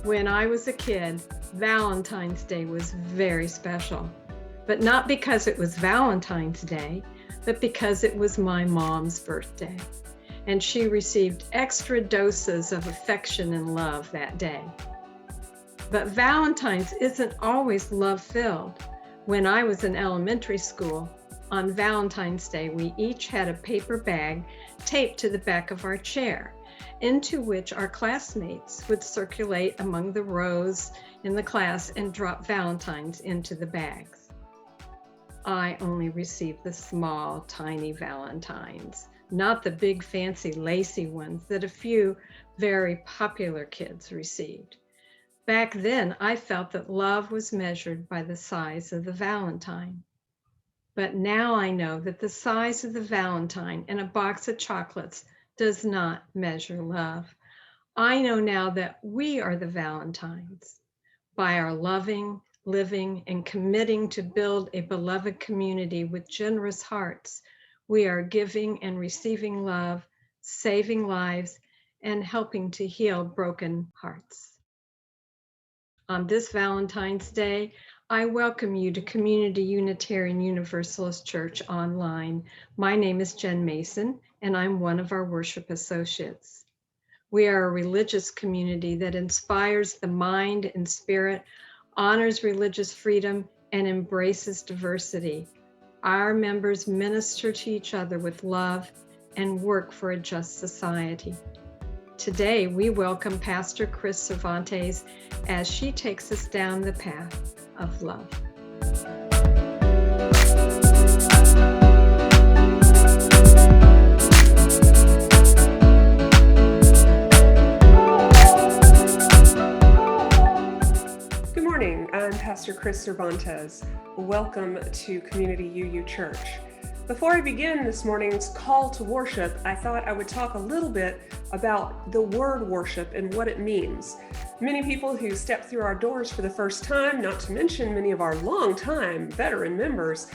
When I was a kid, Valentine's Day was very special, but not because it was Valentine's Day, but because it was my mom's birthday, and she received extra doses of affection and love that day. But Valentine's isn't always love-filled. When I was in elementary school, on Valentine's Day, we each had a paper bag taped to the back of our chair, into which our classmates would circulate among the rows in the class and drop Valentines into the bags. I only received the small, tiny Valentines, not the big, fancy, lacy ones that a few very popular kids received. Back then, I felt that love was measured by the size of the Valentine. But now I know that the size of the Valentine in a box of chocolates does not measure love. I know now that we are the Valentines. By our loving, living, and committing to build a beloved community with generous hearts, we are giving and receiving love, saving lives, and helping to heal broken hearts. On this Valentine's Day, I welcome you to Community Unitarian Universalist Church online. My name is Jen Mason, and I'm one of our worship associates. We are a religious community that inspires the mind and spirit, honors religious freedom, and embraces diversity. Our members minister to each other with love and work for a just society. Today, we welcome Pastor Kris Cervantes as she takes us down the path of love. Good morning, I'm Pastor Kris Cervantes. Welcome to Community UU Church. Before I begin this morning's call to worship, I thought I would talk a little bit about the word worship and what it means. Many people who step through our doors for the first time, not to mention many of our long-time veteran members,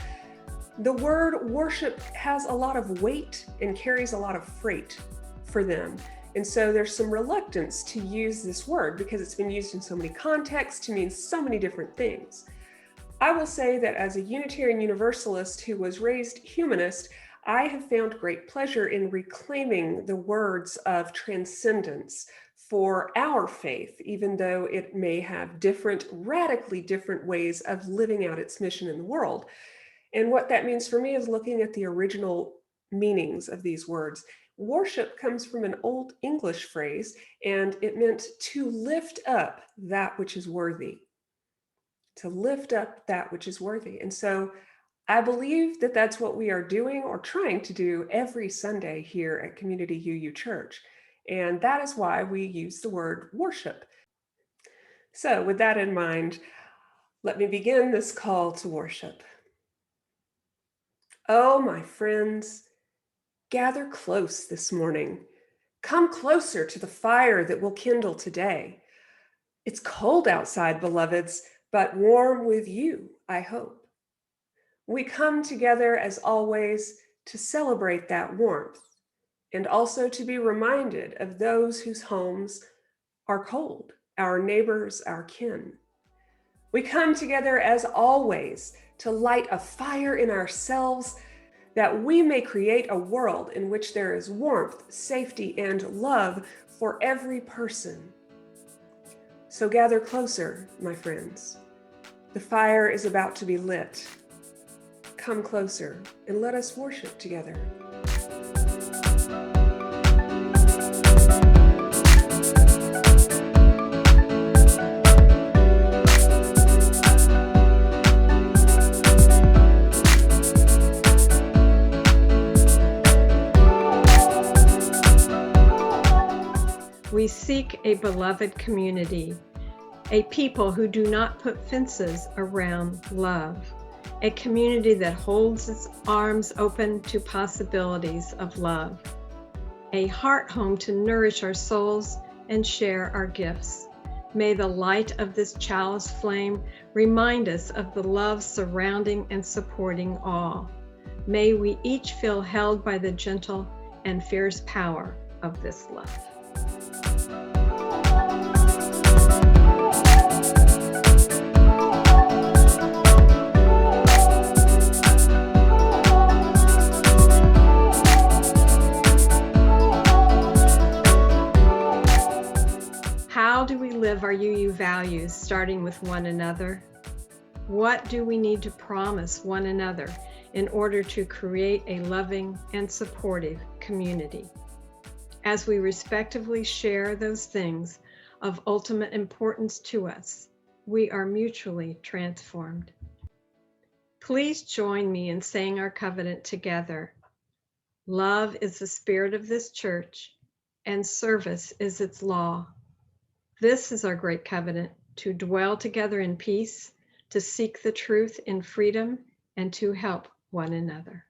the word worship has a lot of weight and carries a lot of freight for them. And so there's some reluctance to use this word because it's been used in so many contexts to mean so many different things. I will say that as a Unitarian Universalist who was raised humanist, I have found great pleasure in reclaiming the words of transcendence for our faith, even though it may have different, radically different ways of living out its mission in the world. And what that means for me is looking at the original meanings of these words. Worship comes from an Old English phrase, and it meant to lift up that which is worthy. To lift up that which is worthy. And so I believe that that's what we are doing or trying to do every Sunday here at Community UU Church. And that is why we use the word worship. So with that in mind, let me begin this call to worship. Oh, my friends, gather close this morning. Come closer to the fire that will kindle today. It's cold outside, beloveds, but warm with you, I hope. We come together as always to celebrate that warmth and also to be reminded of those whose homes are cold, our neighbors, our kin. We come together as always to light a fire in ourselves that we may create a world in which there is warmth, safety, and love for every person. So gather closer, my friends. The fire is about to be lit. Come closer and let us worship together. We seek a beloved community a people who do not put fences around love, a community that holds its arms open to possibilities of love, a heart home to nourish our souls and share our gifts. May the light of this chalice flame remind us of the love surrounding and supporting all. May we each feel held by the gentle and fierce power of this love. How do we live our UU values, starting with one another? What do we need to promise one another in order to create a loving and supportive community? As we respectively share those things of ultimate importance to us, we are mutually transformed. Please join me in saying our covenant together. Love is the spirit of this church, and service is its law. This is our great covenant, to dwell together in peace, to seek the truth in freedom, and to help one another.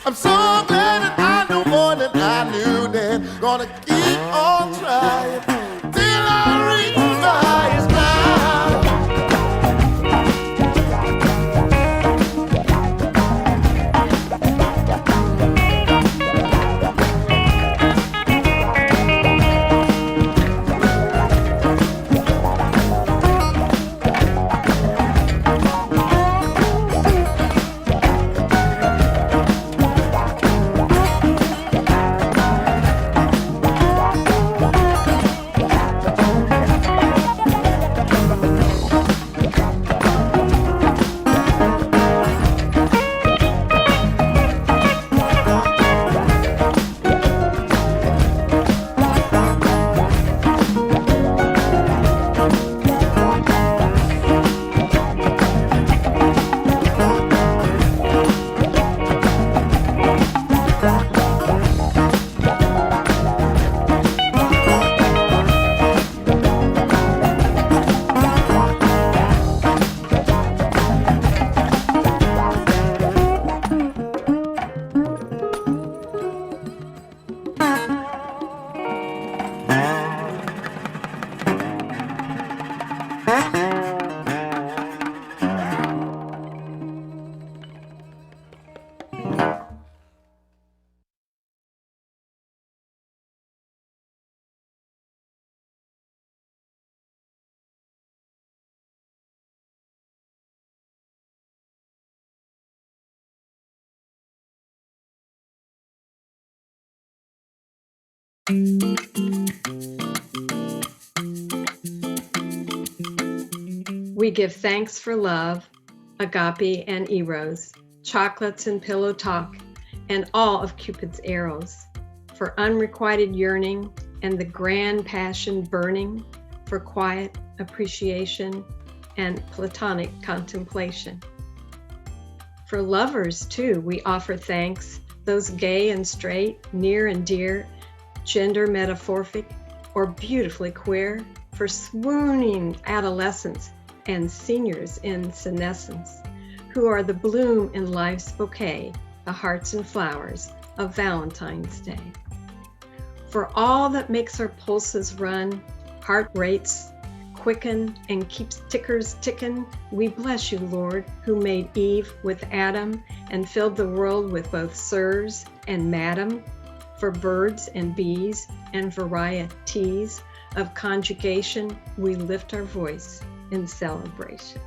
I'm so glad that I know more than I knew then. Gonna keep on trying till I reach the highest ground. We give thanks for love, agape and eros, chocolates and pillow talk, and all of Cupid's arrows, for unrequited yearning and the grand passion burning, for quiet appreciation and platonic contemplation. For lovers, too, we offer thanks, those gay and straight, near and dear, gender metaphoric or beautifully queer, for swooning adolescents and seniors in senescence, who are the bloom in life's bouquet, the hearts and flowers of Valentine's Day. For all that makes our pulses run, heart rates quicken, and keeps tickers ticking, we bless you, Lord, who made Eve with Adam and filled the world with both sirs and madam, for birds and bees and varieties of conjugation, we lift our voice in celebration.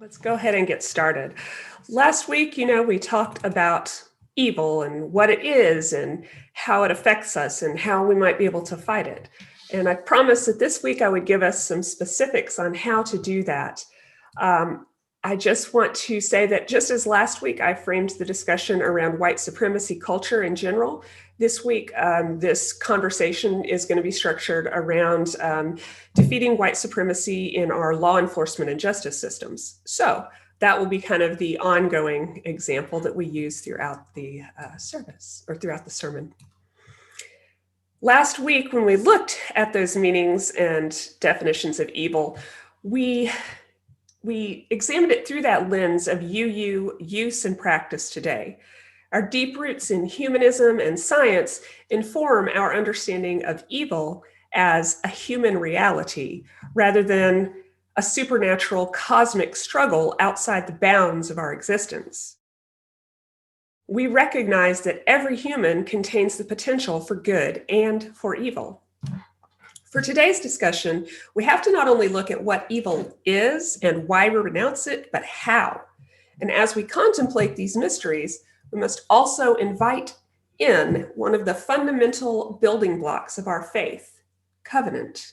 Let's go ahead and get started. Last week, we talked about evil and what it is and how it affects us and how we might be able to fight it. And I promised that this week I would give us some specifics on how to do that. I just want to say that just as last week I framed the discussion around white supremacy culture in general, this week this conversation is going to be structured around defeating white supremacy in our law enforcement and justice systems. So that will be kind of the ongoing example that we use throughout the service or throughout the sermon. Last week, when we looked at those meanings and definitions of evil, we examined it through that lens of use and practice today. Our deep roots in humanism and science inform our understanding of evil as a human reality rather than a supernatural cosmic struggle outside the bounds of our existence. We recognize that every human contains the potential for good and for evil. For today's discussion, we have to not only look at what evil is and why we renounce it, but how. And as we contemplate these mysteries, we must also invite in one of the fundamental building blocks of our faith, covenant.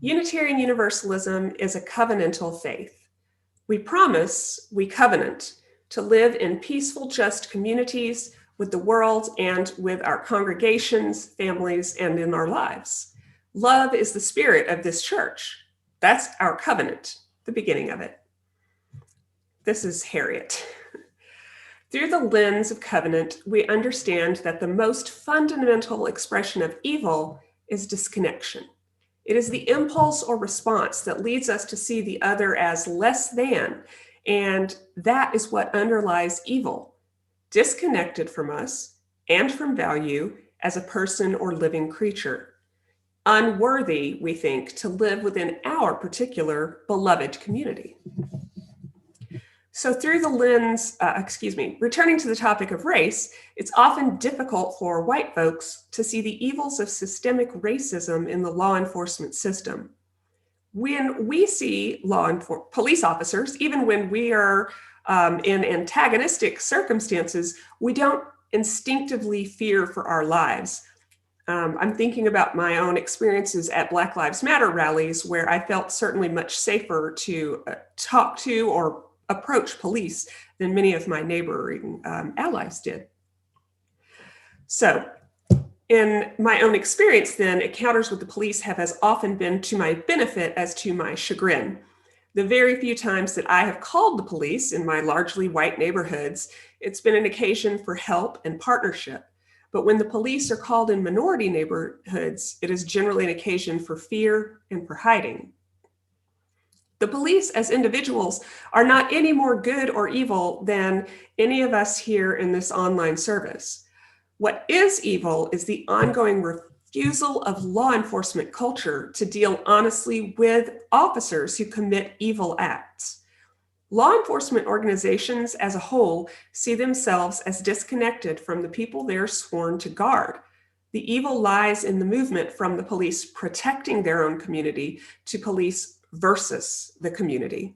Unitarian Universalism is a covenantal faith. We promise, we covenant, to live in peaceful, just communities with the world and with our congregations, families, and in our lives. Love is the spirit of this church. That's our covenant, the beginning of it. This is Harriet. Through the lens of covenant, we understand that the most fundamental expression of evil is disconnection. It is the impulse or response that leads us to see the other as less than, and that is what underlies evil, disconnected from us and from value as a person or living creature. Unworthy, we think, to live within our particular beloved community. So through the lens, returning to the topic of race, it's often difficult for white folks to see the evils of systemic racism in the law enforcement system. When we see police officers, even when we are in antagonistic circumstances, we don't instinctively fear for our lives. I'm thinking about my own experiences at Black Lives Matter rallies, where I felt certainly much safer to talk to or approach police than many of my neighboring allies did. So, in my own experience, then, encounters with the police have as often been to my benefit as to my chagrin. The very few times that I have called the police in my largely white neighborhoods, it's been an occasion for help and partnership. But when the police are called in minority neighborhoods, it is generally an occasion for fear and for hiding. The police as individuals are not any more good or evil than any of us here in this online service. What is evil is the ongoing refusal of law enforcement culture to deal honestly with officers who commit evil acts. Law enforcement organizations as a whole see themselves as disconnected from the people they're sworn to guard. The evil lies in the movement from the police protecting their own community to police versus the community.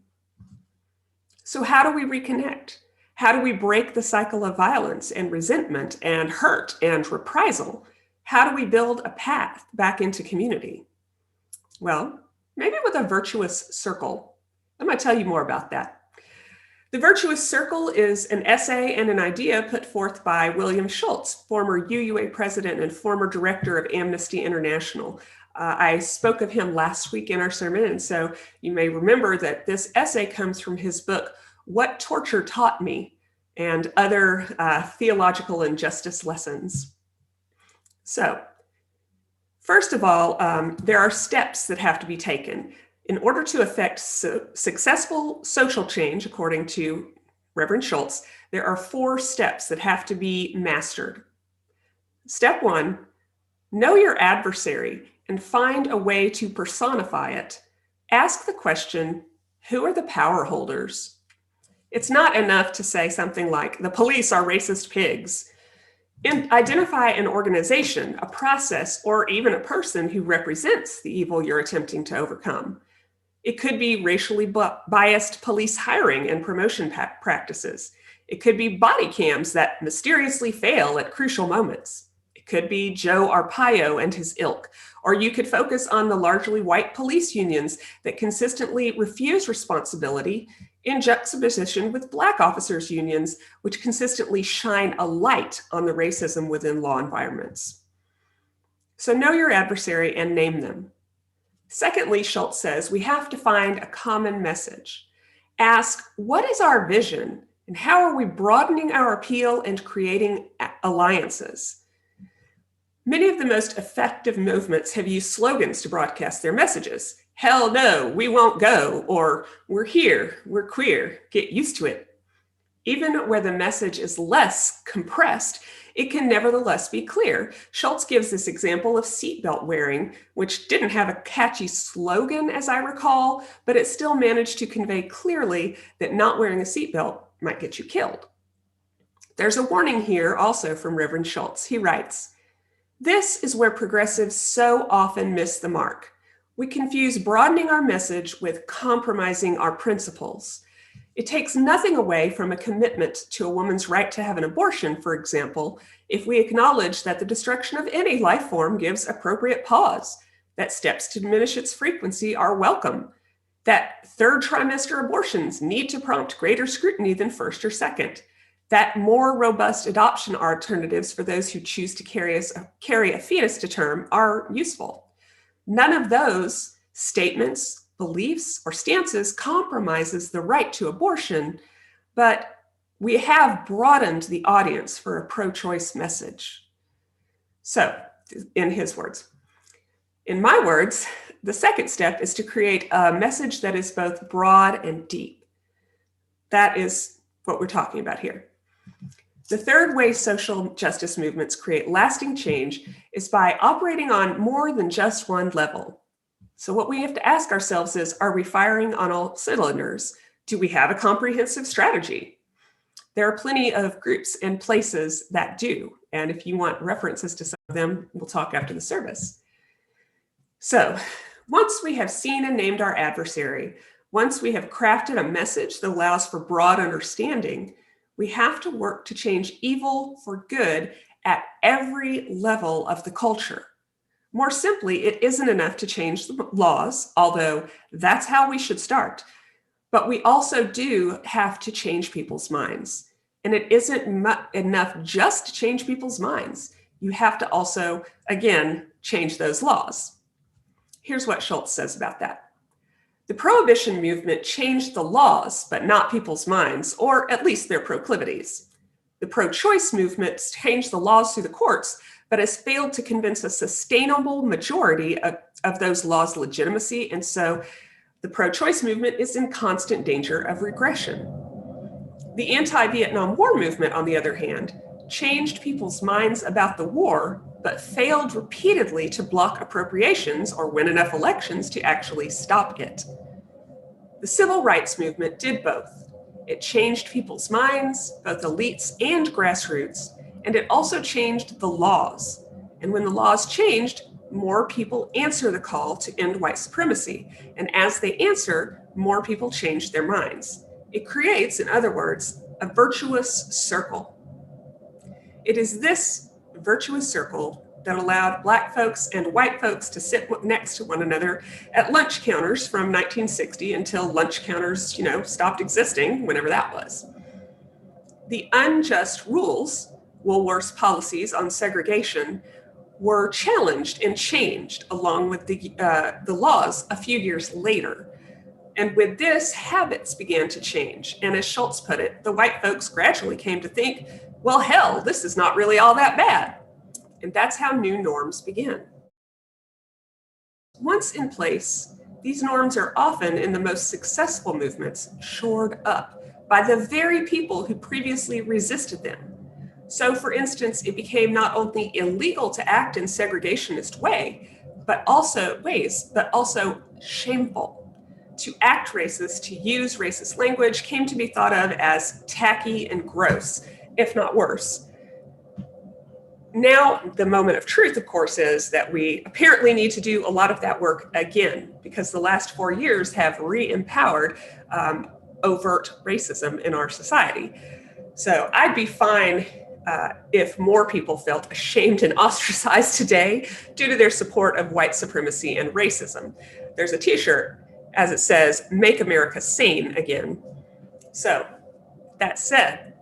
So how do we reconnect? How do we break the cycle of violence and resentment and hurt and reprisal? How do we build a path back into community? Well, maybe with a virtuous circle. I'm going to tell you more about that. The virtuous circle is an essay and an idea put forth by William Schultz, former UUA president and former director of Amnesty International. I spoke of him last week in our sermon, and so you may remember that this essay comes from his book, What Torture Taught Me, and other theological and justice lessons. So, first of all, there are steps that have to be taken. In order to effect successful social change, according to Reverend Schultz, there are 4 steps that have to be mastered. Step 1, know your adversary and find a way to personify it. Ask the question, who are the power holders? It's not enough to say something like, the police are racist pigs. And identify an organization, a process, or even a person who represents the evil you're attempting to overcome. It could be racially biased police hiring and promotion practices. It could be body cams that mysteriously fail at crucial moments. It could be Joe Arpaio and his ilk. Or you could focus on the largely white police unions that consistently refuse responsibility in juxtaposition with Black officers' unions, which consistently shine a light on the racism within law environments. So know your adversary and name them. Secondly, Schultz says we have to find a common message. Ask, what is our vision and how are we broadening our appeal and creating alliances? Many of the most effective movements have used slogans to broadcast their messages. Hell no, we won't go, or we're here, we're queer, get used to it. Even where the message is less compressed, it can nevertheless be clear. Schultz gives this example of seatbelt wearing, which didn't have a catchy slogan, as I recall, but it still managed to convey clearly that not wearing a seatbelt might get you killed. There's a warning here also from Reverend Schultz. He writes, "This is where progressives so often miss the mark. We confuse broadening our message with compromising our principles. It takes nothing away from a commitment to a woman's right to have an abortion, for example, if we acknowledge that the destruction of any life form gives appropriate pause, that steps to diminish its frequency are welcome, that third trimester abortions need to prompt greater scrutiny than first or second, that more robust adoption alternatives for those who choose to carry a fetus to term are useful. None of those statements, beliefs, or stances compromises the right to abortion, but we have broadened the audience for a pro-choice message." So, in his words. In my words, the second step is to create a message that is both broad and deep. That is what we're talking about here. The third way social justice movements create lasting change is by operating on more than just one level. So what we have to ask ourselves is, are we firing on all cylinders? Do we have a comprehensive strategy? There are plenty of groups and places that do. And if you want references to some of them, we'll talk after the service. So once we have seen and named our adversary, once we have crafted a message that allows for broad understanding, we have to work to change evil for good at every level of the culture. More simply, it isn't enough to change the laws, although that's how we should start. But we also do have to change people's minds. And it isn't enough just to change people's minds. You have to also, again, change those laws. Here's what Schultz says about that. The prohibition movement changed the laws, but not people's minds, or at least their proclivities. The pro-choice movement changed the laws through the courts, but has failed to convince a sustainable majority of those laws' legitimacy. And so the pro-choice movement is in constant danger of regression. The anti-Vietnam War movement, on the other hand, changed people's minds about the war, but failed repeatedly to block appropriations or win enough elections to actually stop it. The civil rights movement did both. It changed people's minds, both elites and grassroots, and it also changed the laws. And when the laws changed, more people answer the call to end white supremacy. And as they answer, more people change their minds. It creates, in other words, a virtuous circle. It is this virtuous circle that allowed Black folks and white folks to sit next to one another at lunch counters from 1960 until lunch counters, stopped existing, whenever that was. The unjust rules, Woolworth's policies on segregation, were challenged and changed along with the laws a few years later. And with this, habits began to change. And as Schultz put it, the white folks gradually came to think, well, hell, this is not really all that bad. And that's how new norms begin. Once in place, these norms are often, in the most successful movements, shored up by the very people who previously resisted them. So, for instance, it became not only illegal to act in segregationist ways, but also shameful. To act racist, to use racist language, came to be thought of as tacky and gross, if not worse. Now, the moment of truth, of course, is that we apparently need to do a lot of that work again, because the last 4 years have re-empowered overt racism in our society. So I'd be fine if more people felt ashamed and ostracized today due to their support of white supremacy and racism. There's a t-shirt, as it says, "Make America Sane Again." So, that said,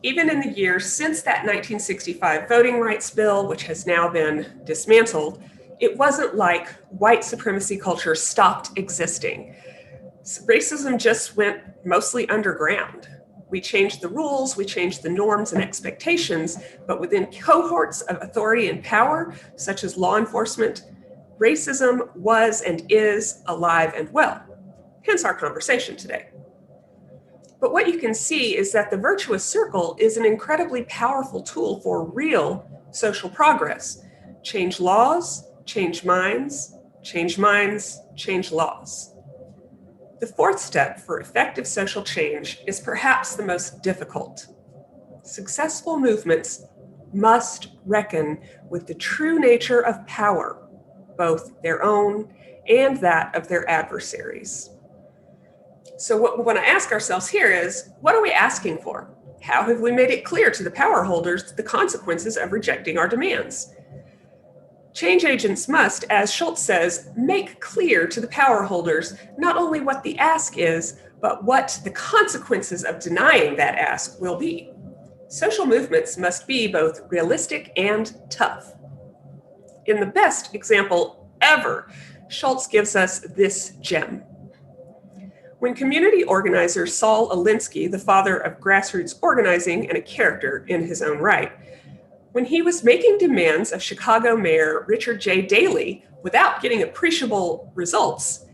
even in the years since that 1965 voting rights bill, which has now been dismantled, it wasn't like white supremacy culture stopped existing. Racism just went mostly underground. We changed the rules, we changed the norms and expectations, but within cohorts of authority and power, such as law enforcement, racism was and is alive and well, hence our conversation today. But what you can see is that the virtuous circle is an incredibly powerful tool for real social progress. Change laws, change minds, change minds, change laws. The fourth step for effective social change is perhaps the most difficult. Successful movements must reckon with the true nature of power, both their own and that of their adversaries. So what we want to ask ourselves here is, what are we asking for? How have we made it clear to the power holders the consequences of rejecting our demands? Change agents must, as Schultz says, make clear to the power holders not only what the ask is, but what the consequences of denying that ask will be. Social movements must be both realistic and tough. In the best example ever, Schultz gives us this gem. When community organizer Saul Alinsky, the father of grassroots organizing and a character in his own right, when he was making demands of Chicago Mayor Richard J. Daley without getting appreciable results,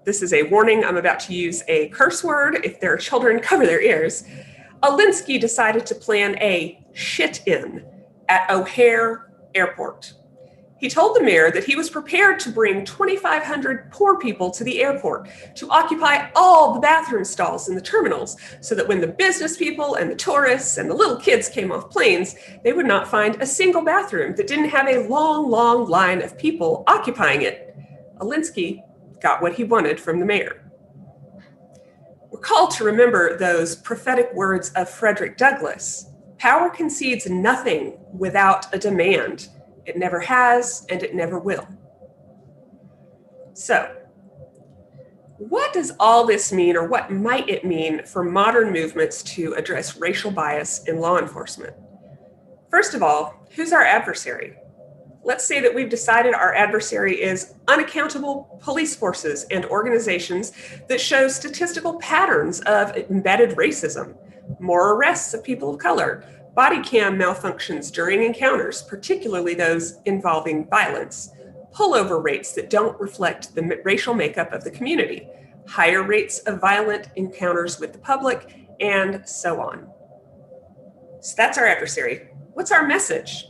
this is a warning, I'm about to use a curse word. If there are children, cover their ears. Alinsky decided to plan a shit-in at O'Hare Airport. He told the mayor that he was prepared to bring 2,500 poor people to the airport to occupy all the bathroom stalls in the terminals so that when the business people and the tourists and the little kids came off planes, they would not find a single bathroom that didn't have a long, long line of people occupying it. Alinsky got what he wanted from the mayor. We're called to remember those prophetic words of Frederick Douglass. Power concedes nothing without a demand. It never has, and it never will. So, what does all this mean, or what might it mean for modern movements to address racial bias in law enforcement? First of all, who's our adversary? Let's say that we've decided our adversary is unaccountable police forces and organizations that show statistical patterns of embedded racism, more arrests of people of color, body cam malfunctions during encounters, particularly those involving violence, pullover rates that don't reflect the racial makeup of the community, higher rates of violent encounters with the public, and so on. So that's our adversary. What's our message?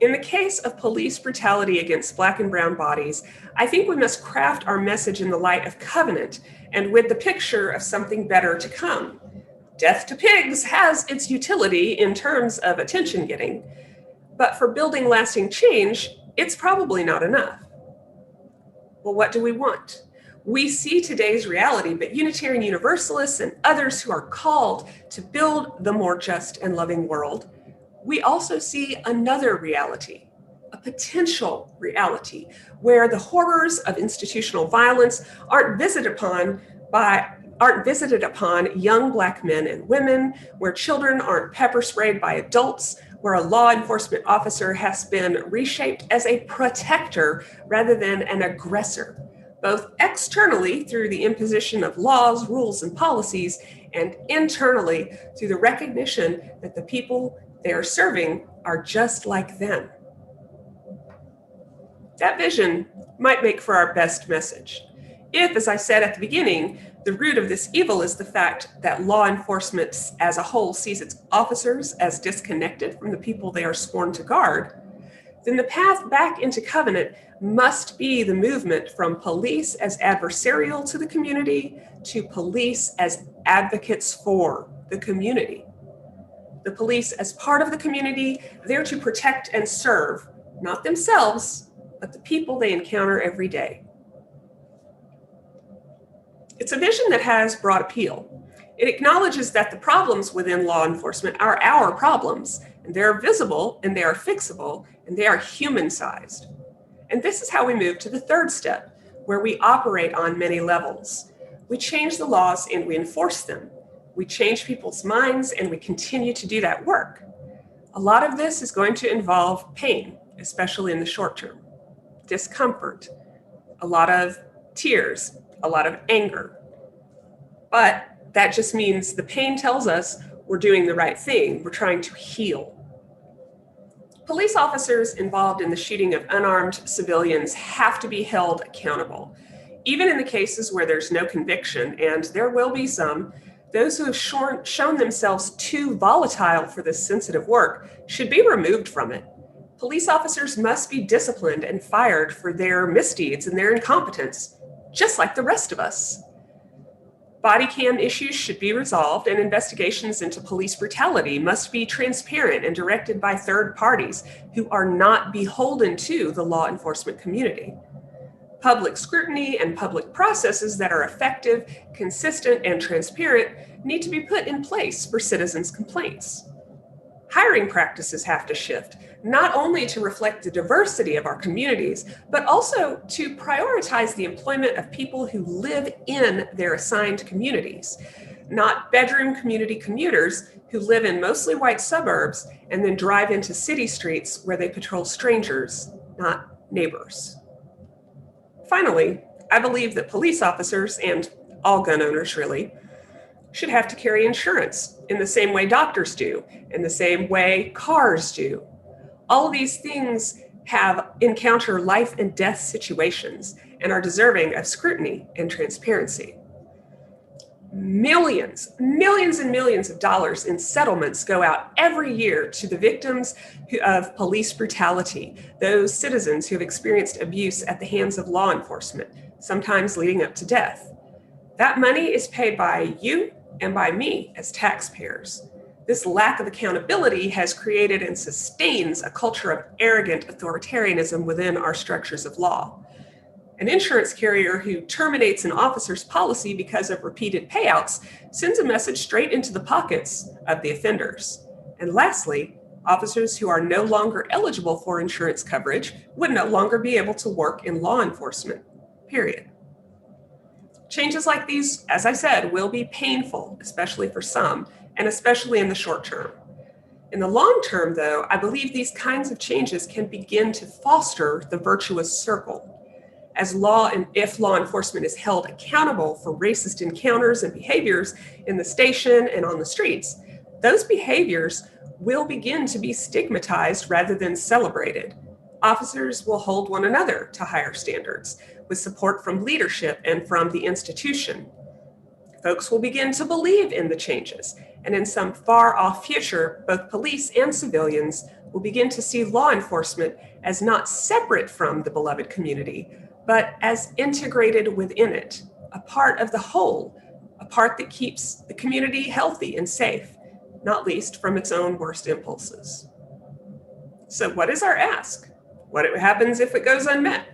In the case of police brutality against Black and brown bodies, I think we must craft our message in the light of covenant and with the picture of something better to come. Death to pigs has its utility in terms of attention getting, but for building lasting change, it's probably not enough. Well, what do we want? We see today's reality, but Unitarian Universalists and others who are called to build the more just and loving world, we also see another reality, a potential reality, where the horrors of institutional violence aren't visited upon young Black men and women, where children aren't pepper sprayed by adults, where a law enforcement officer has been reshaped as a protector rather than an aggressor, both externally through the imposition of laws, rules, and policies, and internally through the recognition that the people they are serving are just like them. That vision might make for our best message. If, as I said at the beginning, the root of this evil is the fact that law enforcement as a whole sees its officers as disconnected from the people they are sworn to guard, then the path back into covenant must be the movement from police as adversarial to the community to police as advocates for the community. The police as part of the community, there to protect and serve, not themselves, but the people they encounter every day. It's a vision that has broad appeal. It acknowledges that the problems within law enforcement are our problems, and they're visible, and they are fixable, and they are human-sized. And this is how we move to the third step, where we operate on many levels. We change the laws and we enforce them. We change people's minds and we continue to do that work. A lot of this is going to involve pain, especially in the short term, discomfort, a lot of tears, a lot of anger. But that just means the pain tells us we're doing the right thing. We're trying to heal. Police officers involved in the shooting of unarmed civilians have to be held accountable. Even in the cases where there's no conviction, and there will be some, those who have shown themselves too volatile for this sensitive work should be removed from it. Police officers must be disciplined and fired for their misdeeds and their incompetence, just like the rest of us. Body cam issues should be resolved, and investigations into police brutality must be transparent and directed by third parties who are not beholden to the law enforcement community. Public scrutiny and public processes that are effective, consistent, and transparent need to be put in place for citizens' complaints. Hiring practices have to shift, not only to reflect the diversity of our communities, but also to prioritize the employment of people who live in their assigned communities, not bedroom community commuters who live in mostly white suburbs and then drive into city streets where they patrol strangers, not neighbors. Finally, I believe that police officers, and all gun owners really, should have to carry insurance in the same way doctors do, in the same way cars do. All of these things encounter life and death situations and are deserving of scrutiny and transparency. Millions and millions of dollars in settlements go out every year to the victims of police brutality, those citizens who have experienced abuse at the hands of law enforcement, sometimes leading up to death. That money is paid by you and by me as taxpayers. This lack of accountability has created and sustains a culture of arrogant authoritarianism within our structures of law. An insurance carrier who terminates an officer's policy because of repeated payouts sends a message straight into the pockets of the offenders. And lastly, officers who are no longer eligible for insurance coverage would no longer be able to work in law enforcement, period. Changes like these, as I said, will be painful, especially for some, and especially in the short term. In the long term, though, I believe these kinds of changes can begin to foster the virtuous circle. If law enforcement is held accountable for racist encounters and behaviors in the station and on the streets, those behaviors will begin to be stigmatized rather than celebrated. Officers will hold one another to higher standards, with support from leadership and from the institution. Folks will begin to believe in the changes, and in some far-off future, both police and civilians will begin to see law enforcement as not separate from the beloved community, but as integrated within it, a part of the whole, a part that keeps the community healthy and safe, not least from its own worst impulses. So what is our ask? What happens if it goes unmet?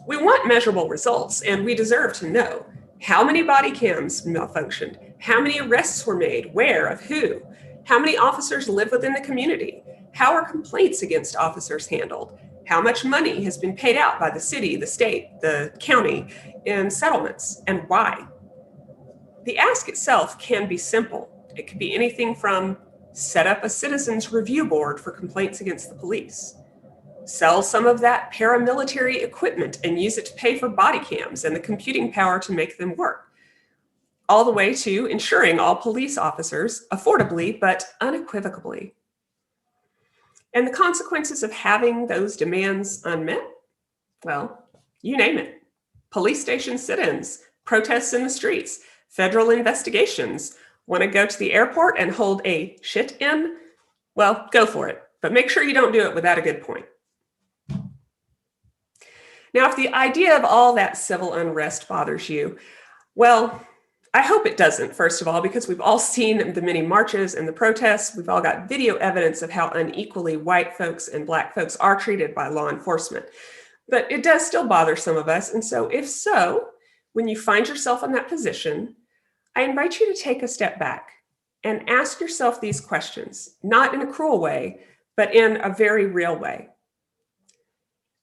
We want measurable results, and we deserve to know how many body cams malfunctioned, how many arrests were made, where, of who, how many officers live within the community, how are complaints against officers handled, how much money has been paid out by the city, the state, the county in settlements, and why. The ask itself can be simple. It could be anything from set up a citizens review board for complaints against the police, sell some of that paramilitary equipment and use it to pay for body cams and the computing power to make them work, all the way to ensuring all police officers affordably but unequivocally. And the consequences of having those demands unmet? Well, you name it. Police station sit-ins, protests in the streets, federal investigations. Want to go to the airport and hold a shit-in? Well, go for it, but make sure you don't do it without a good point. Now, if the idea of all that civil unrest bothers you, well, I hope it doesn't, first of all, because we've all seen the many marches and the protests. We've all got video evidence of how unequally white folks and Black folks are treated by law enforcement. But it does still bother some of us. And so if so, when you find yourself in that position, I invite you to take a step back and ask yourself these questions, not in a cruel way, but in a very real way.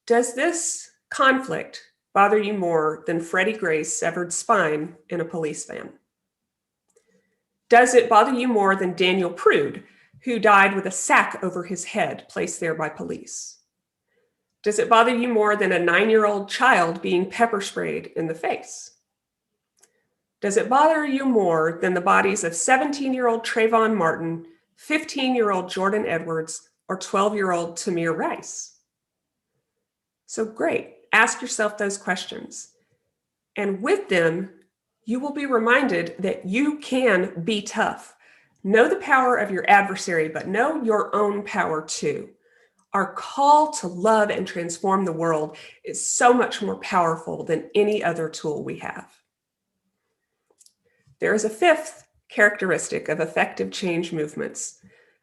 Does this conflict bother you more than Freddie Gray's severed spine in a police van? Does it bother you more than Daniel Prude, who died with a sack over his head placed there by police? Does it bother you more than a 9-year-old child being pepper sprayed in the face? Does it bother you more than the bodies of 17-year-old Trayvon Martin, 15-year-old Jordan Edwards, or 12-year-old Tamir Rice? So great, ask yourself those questions. And with them, you will be reminded that you can be tough. Know the power of your adversary, but know your own power too. Our call to love and transform the world is so much more powerful than any other tool we have. There is a fifth characteristic of effective change movements.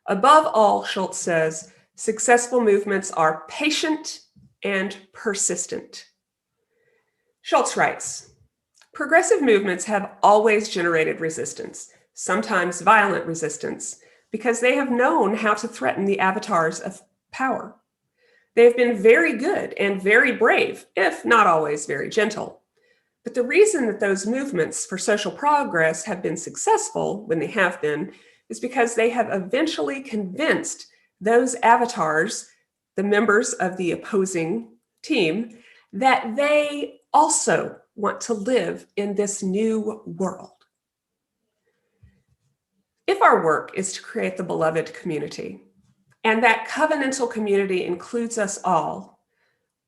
Above all, Schultz says, successful movements are patient and persistent. Schultz writes, progressive movements have always generated resistance, sometimes violent resistance, because they have known how to threaten the avatars of power. They have been very good and very brave, if not always very gentle. But the reason that those movements for social progress have been successful when they have been is because they have eventually convinced those avatars, the members of the opposing team, that they also want to live in this new world. If our work is to create the beloved community, and that covenantal community includes us all,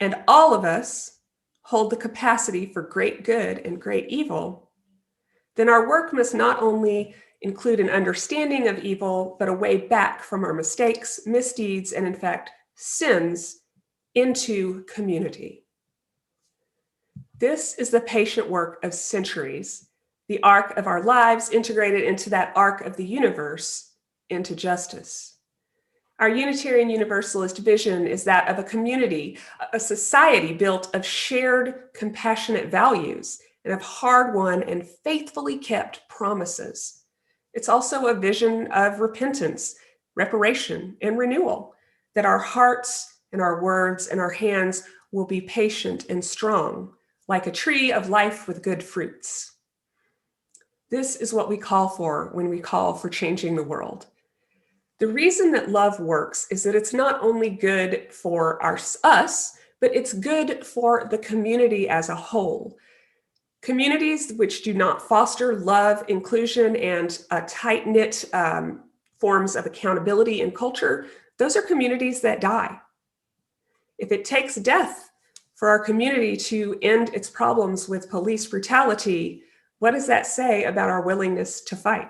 and all of us hold the capacity for great good and great evil, then our work must not only include an understanding of evil, but a way back from our mistakes, misdeeds, and in fact, sins into community. This is the patient work of centuries, the arc of our lives integrated into that arc of the universe, into justice. Our Unitarian Universalist vision is that of a community, a society built of shared compassionate values and of hard-won and faithfully kept promises. It's also a vision of repentance, reparation, and renewal, that our hearts and our words and our hands will be patient and strong, like a tree of life with good fruits. This is what we call for when we call for changing the world. The reason that love works is that it's not only good for us, but it's good for the community as a whole. Communities which do not foster love, inclusion, and tight-knit forms of accountability and culture, those are communities that die. If it takes death for our community to end its problems with police brutality, what does that say about our willingness to fight?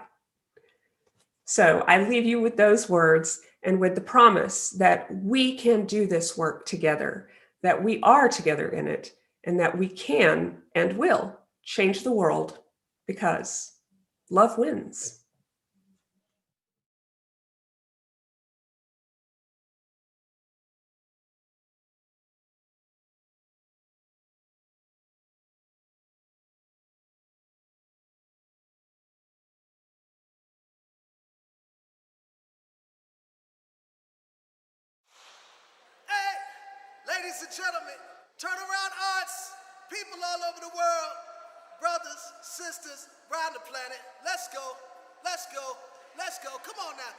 So I leave you with those words and with the promise that we can do this work together, that we are together in it, and that we can and will change the world because love wins. Ladies and gentlemen, turnaround arts, people all over the world, brothers, sisters, around the planet. Let's go, let's go, let's go. Come on now.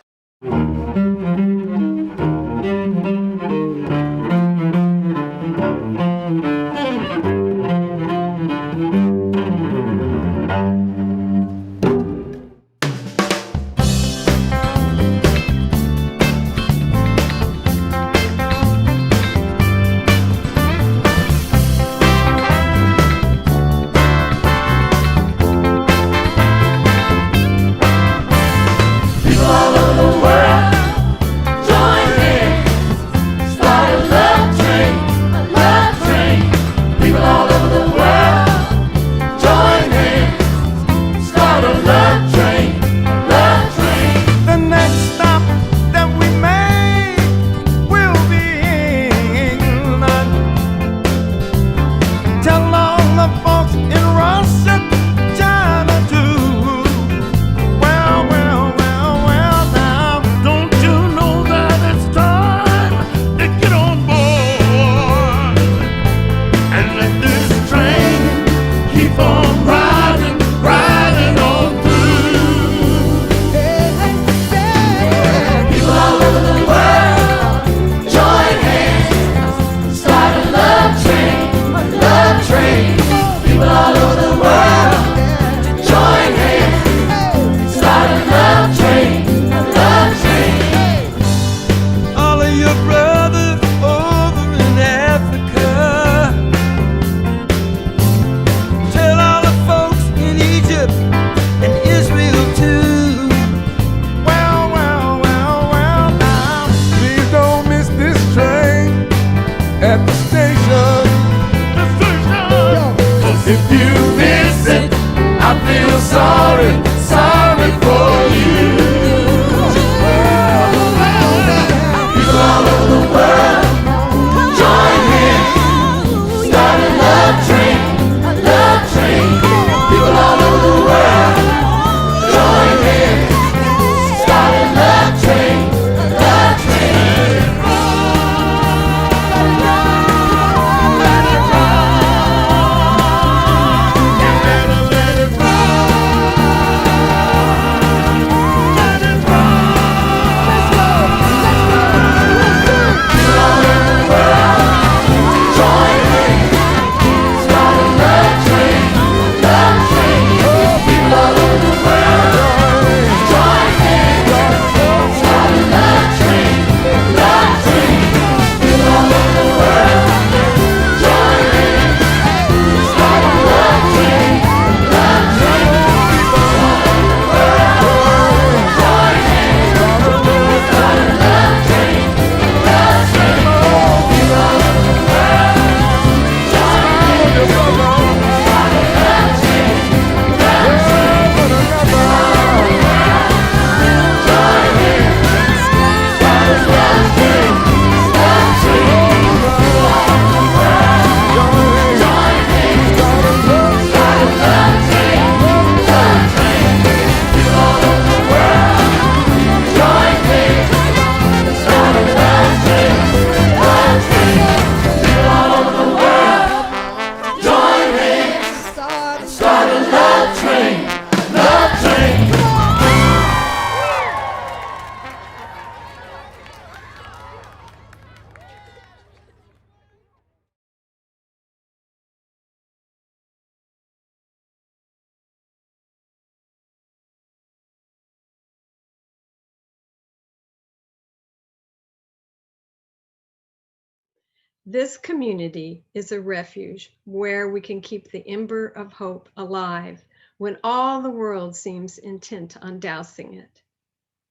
This community is a refuge where we can keep the ember of hope alive when all the world seems intent on dousing it.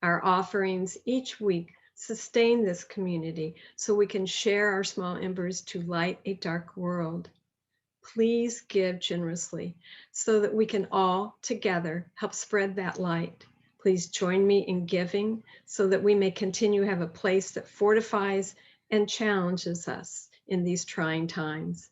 Our offerings each week sustain this community so we can share our small embers to light a dark world. Please give generously so that we can all together help spread that light. Please join me in giving so that we may continue to have a place that fortifies and challenges us in these trying times.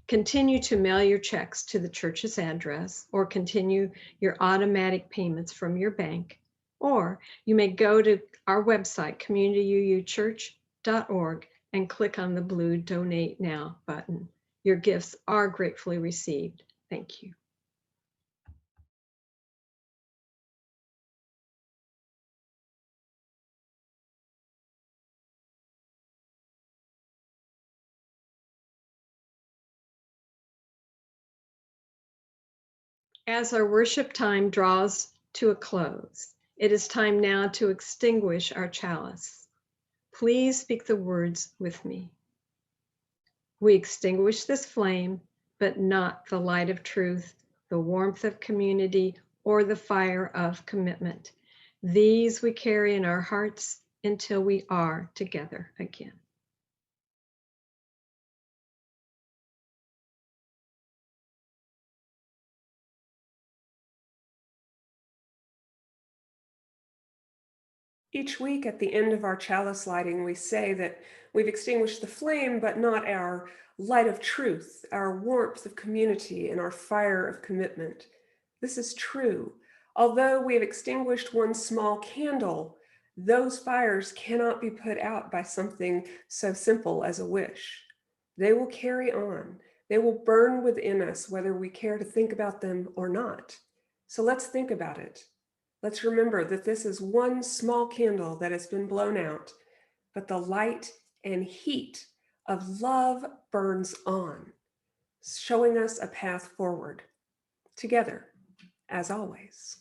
Continue to mail your checks to the church's address or continue your automatic payments from your bank. Or you may go to our website, communityuuchurch.org, and click on the blue Donate Now button. Your gifts are gratefully received. Thank you. As our worship time draws to a close, it is time now to extinguish our chalice. Please speak the words with me. We extinguish this flame, but not the light of truth, the warmth of community, or the fire of commitment. These we carry in our hearts until we are together again. Each week at the end of our chalice lighting, we say that we've extinguished the flame, but not our light of truth, our warmth of community, and our fire of commitment. This is true. Although we have extinguished one small candle, those fires cannot be put out by something so simple as a wish. They will carry on. They will burn within us, whether we care to think about them or not. So let's think about it. Let's remember that this is one small candle that has been blown out, but the light and heat of love burns on, showing us a path forward, together, as always.